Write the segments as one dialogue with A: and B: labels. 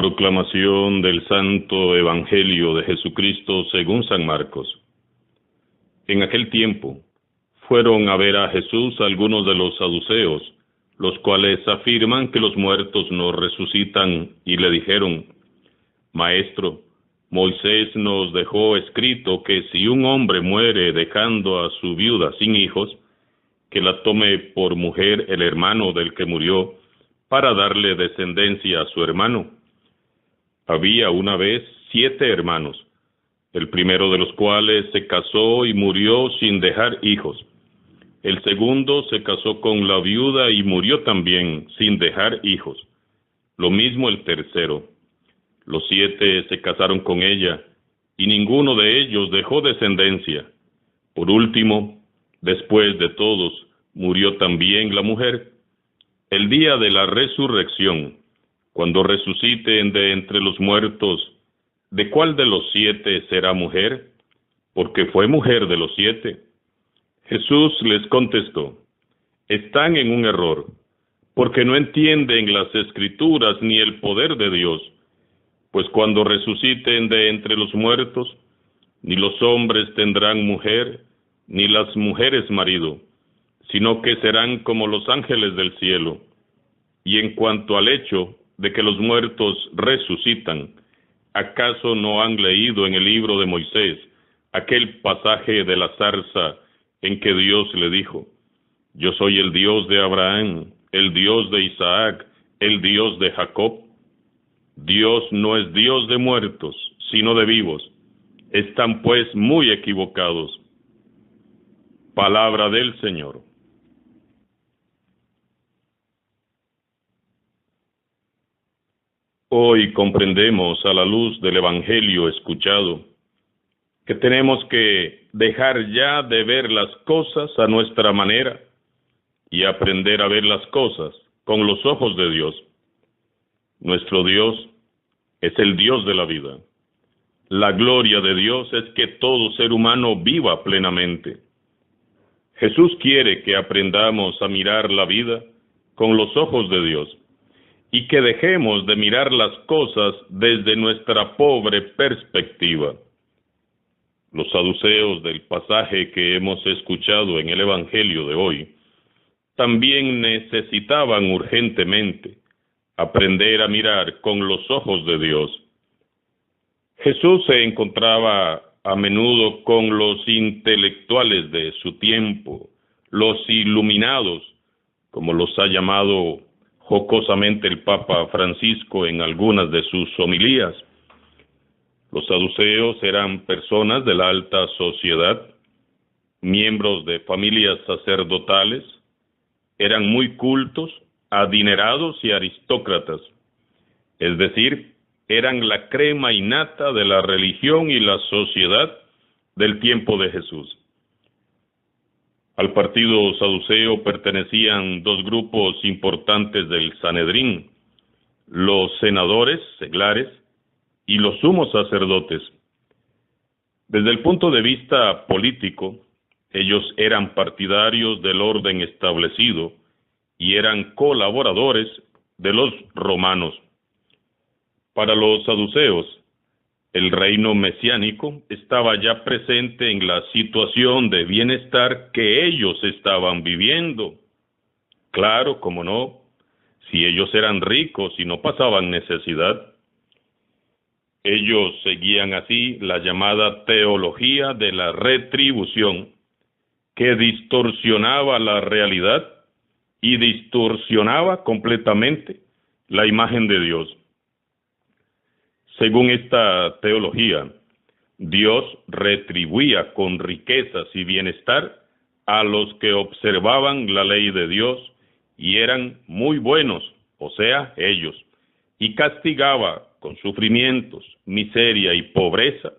A: Proclamación del Santo Evangelio de Jesucristo según San Marcos. En aquel tiempo fueron a ver a Jesús algunos de los saduceos, los cuales afirman que los muertos no resucitan, y le dijeron: Maestro, Moisés nos dejó escrito que si un hombre muere dejando a su viuda sin hijos, que la tome por mujer el hermano del que murió, para darle descendencia a su hermano. Había una vez 7 hermanos, el primero de los cuales se casó y murió sin dejar hijos. El segundo se casó con la viuda y murió también sin dejar hijos. Lo mismo el tercero. Los 7 se casaron con ella, y ninguno de ellos dejó descendencia. Por último, después de todos, murió también la mujer. El día de la resurrección, cuando resuciten de entre los muertos, ¿de cuál de los 7 será mujer? Porque fue mujer de los 7. Jesús les contestó: están en un error, porque no entienden las Escrituras ni el poder de Dios. Pues cuando resuciten de entre los muertos, ni los hombres tendrán mujer, ni las mujeres marido, sino que serán como los ángeles del cielo. Y en cuanto al hecho de que los muertos resucitan, ¿acaso no han leído en el libro de Moisés aquel pasaje de la zarza en que Dios le dijo: Yo soy el Dios de Abraham, el Dios de Isaac, el Dios de Jacob? Dios no es Dios de muertos, sino de vivos. Están pues muy equivocados. Palabra del Señor. Hoy comprendemos, a la luz del Evangelio escuchado, que tenemos que dejar ya de ver las cosas a nuestra manera y aprender a ver las cosas con los ojos de Dios. Nuestro Dios es el Dios de la vida. La gloria de Dios es que todo ser humano viva plenamente. Jesús quiere que aprendamos a mirar la vida con los ojos de Dios, y que dejemos de mirar las cosas desde nuestra pobre perspectiva. Los saduceos del pasaje que hemos escuchado en el Evangelio de hoy también necesitaban urgentemente aprender a mirar con los ojos de Dios. Jesús se encontraba a menudo con los intelectuales de su tiempo, los iluminados, como los ha llamado jocosamente el Papa Francisco en algunas de sus homilías. Los saduceos eran personas de la alta sociedad, miembros de familias sacerdotales, eran muy cultos, adinerados y aristócratas, es decir, eran la crema innata de la religión y la sociedad del tiempo de Jesús. Al partido saduceo pertenecían 2 grupos importantes del Sanedrín: los senadores seglares y los sumos sacerdotes. Desde el punto de vista político, ellos eran partidarios del orden establecido y eran colaboradores de los romanos. Para los saduceos, el reino mesiánico estaba ya presente en la situación de bienestar que ellos estaban viviendo. Claro, cómo no, si ellos eran ricos y no pasaban necesidad. Ellos seguían así la llamada teología de la retribución, que distorsionaba la realidad y distorsionaba completamente la imagen de Dios. Según esta teología, Dios retribuía con riquezas y bienestar a los que observaban la ley de Dios y eran muy buenos, o sea, ellos, y castigaba con sufrimientos, miseria y pobreza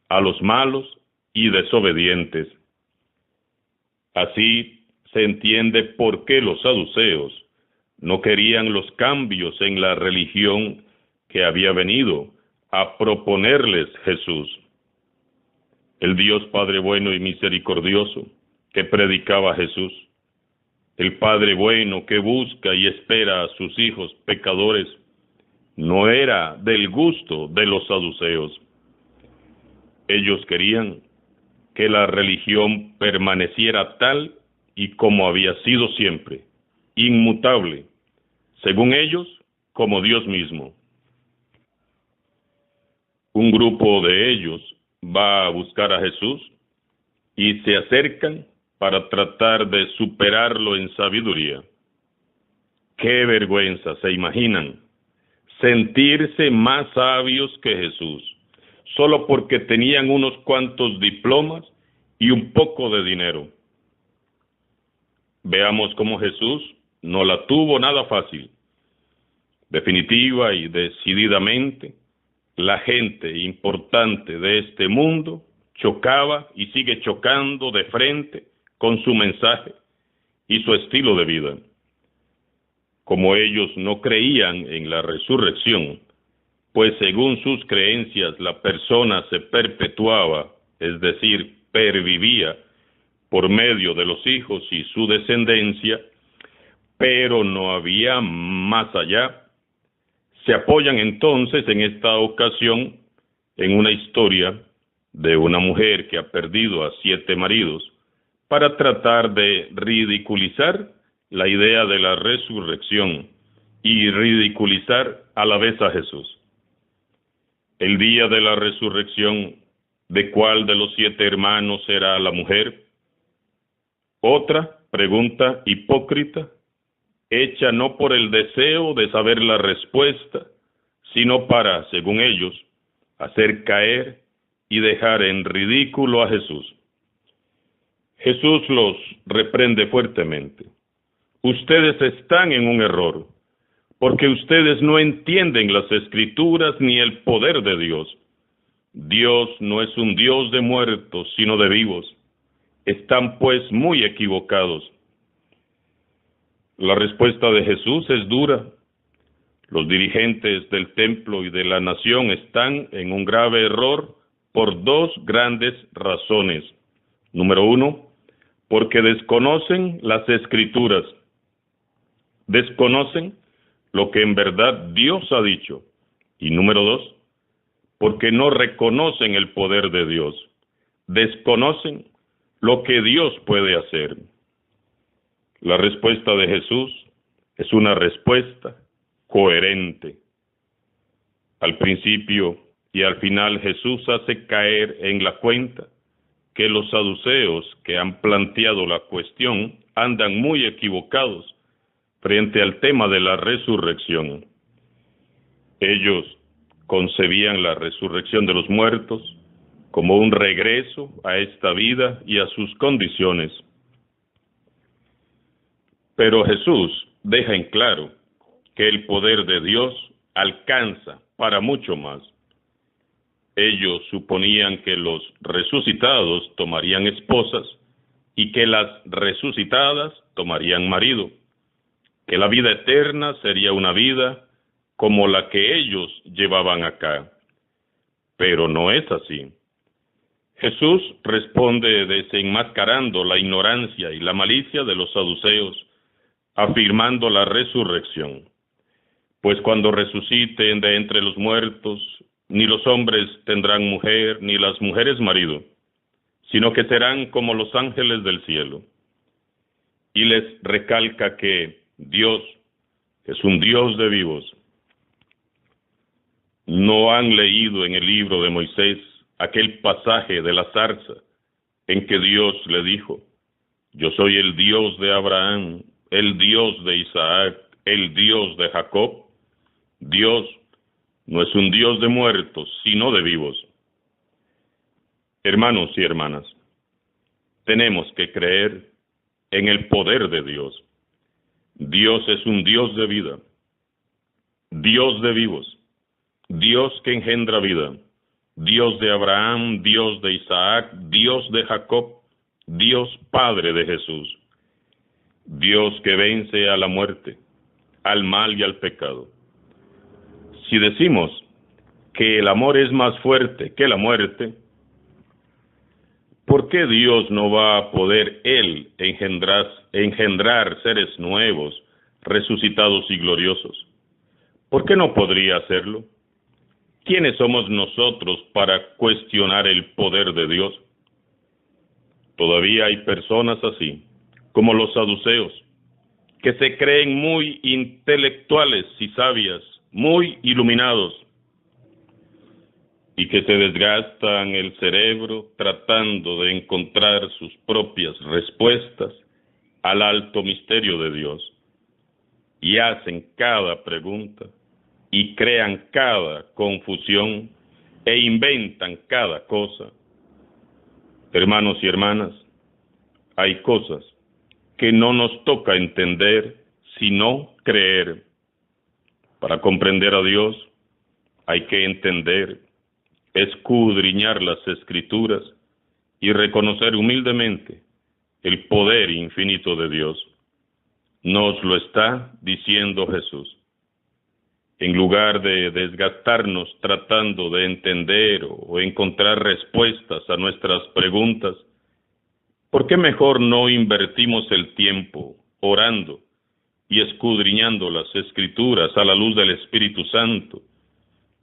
A: a los malos y desobedientes. Así se entiende por qué los saduceos no querían los cambios en la religión que había venido a proponerles Jesús. El Dios Padre bueno y misericordioso que predicaba Jesús, el Padre bueno que busca y espera a sus hijos pecadores, no era del gusto de los saduceos. Ellos querían que la religión permaneciera tal y como había sido siempre, inmutable, según ellos, como Dios mismo. Un grupo de ellos va a buscar a Jesús y se acercan para tratar de superarlo en sabiduría. ¡Qué vergüenza! ¿Se imaginan? Sentirse más sabios que Jesús, solo porque tenían unos cuantos diplomas y un poco de dinero. Veamos cómo Jesús no la tuvo nada fácil. Definitiva y decididamente, la gente importante de este mundo chocaba y sigue chocando de frente con su mensaje y su estilo de vida. Como ellos no creían en la resurrección, pues según sus creencias la persona se perpetuaba, es decir, pervivía por medio de los hijos y su descendencia, pero no había más allá. Se apoyan entonces en esta ocasión en una historia de una mujer que ha perdido a 7 maridos para tratar de ridiculizar la idea de la resurrección y ridiculizar a la vez a Jesús. El día de la resurrección, ¿de cuál de los 7 hermanos será la mujer? Otra pregunta hipócrita, hecha no por el deseo de saber la respuesta, sino para, según ellos, hacer caer y dejar en ridículo a Jesús. Jesús los reprende fuertemente. Ustedes están en un error, porque ustedes no entienden las Escrituras ni el poder de Dios. Dios no es un Dios de muertos, sino de vivos. Están pues muy equivocados. La respuesta de Jesús es dura. Los dirigentes del templo y de la nación están en un grave error por 2 grandes razones. Número 1, porque desconocen las Escrituras. Desconocen lo que en verdad Dios ha dicho. Y número 2, porque no reconocen el poder de Dios. Desconocen lo que Dios puede hacer. La respuesta de Jesús es una respuesta coherente. Al principio y al final Jesús hace caer en la cuenta que los saduceos que han planteado la cuestión andan muy equivocados frente al tema de la resurrección. Ellos concebían la resurrección de los muertos como un regreso a esta vida y a sus condiciones. Pero Jesús deja en claro que el poder de Dios alcanza para mucho más. Ellos suponían que los resucitados tomarían esposas y que las resucitadas tomarían marido, que la vida eterna sería una vida como la que ellos llevaban acá. Pero no es así. Jesús responde desenmascarando la ignorancia y la malicia de los saduceos, afirmando la resurrección. Pues cuando resuciten de entre los muertos, ni los hombres tendrán mujer, ni las mujeres marido, sino que serán como los ángeles del cielo. Y les recalca que Dios es un Dios de vivos. ¿No han leído en el libro de Moisés aquel pasaje de la zarza en que Dios le dijo: yo soy el Dios de Abraham, el Dios de Isaac, el Dios de Jacob? Dios no es un Dios de muertos, sino de vivos. Hermanos y hermanas, tenemos que creer en el poder de Dios. Dios es un Dios de vida, Dios de vivos, Dios que engendra vida, Dios de Abraham, Dios de Isaac, Dios de Jacob, Dios Padre de Jesús, Dios que vence a la muerte, al mal y al pecado. Si decimos que el amor es más fuerte que la muerte, ¿por qué Dios no va a poder Él engendrar seres nuevos, resucitados y gloriosos? ¿Por qué no podría hacerlo? ¿Quiénes somos nosotros para cuestionar el poder de Dios? Todavía hay personas así, como los saduceos, que se creen muy intelectuales y sabias, muy iluminados, y que se desgastan el cerebro tratando de encontrar sus propias respuestas al alto misterio de Dios. Y hacen cada pregunta, y crean cada confusión, e inventan cada cosa. Hermanos y hermanas, hay cosas que no nos toca entender, sino creer. Para comprender a Dios, hay que entender, escudriñar las Escrituras y reconocer humildemente el poder infinito de Dios. Nos lo está diciendo Jesús. En lugar de desgastarnos tratando de entender o encontrar respuestas a nuestras preguntas, ¿por qué mejor no invertimos el tiempo orando y escudriñando las Escrituras a la luz del Espíritu Santo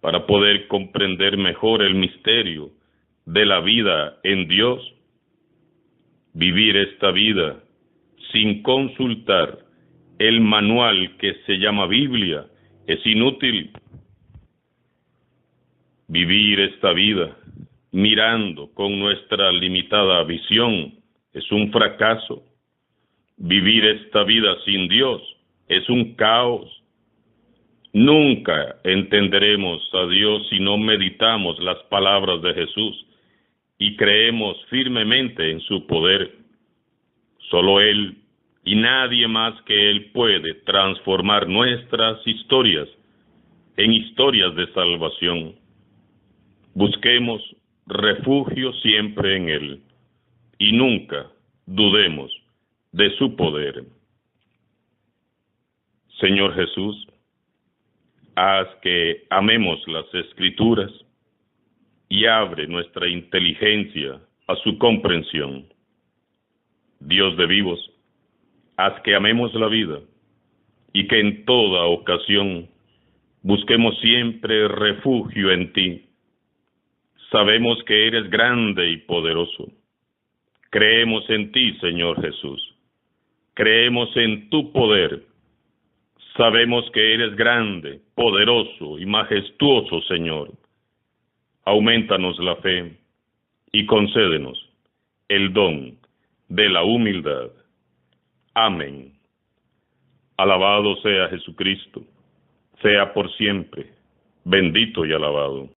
A: para poder comprender mejor el misterio de la vida en Dios? Vivir esta vida sin consultar el manual que se llama Biblia es inútil. Vivir esta vida mirando con nuestra limitada visión es un fracaso. Vivir esta vida sin Dios es un caos. Nunca entenderemos a Dios si no meditamos las palabras de Jesús y creemos firmemente en su poder. Solo Él y nadie más que Él puede transformar nuestras historias en historias de salvación. Busquemos refugio siempre en Él y nunca dudemos de su poder. Señor Jesús, haz que amemos las Escrituras y abre nuestra inteligencia a su comprensión. Dios de vivos, haz que amemos la vida y que en toda ocasión busquemos siempre refugio en ti. Sabemos que eres grande y poderoso. Creemos en ti, Señor Jesús. Creemos en tu poder. Sabemos que eres grande, poderoso y majestuoso, Señor. Aumentanos la fe y concédenos el don de la humildad. Amén. Alabado sea Jesucristo, sea por siempre, bendito y alabado.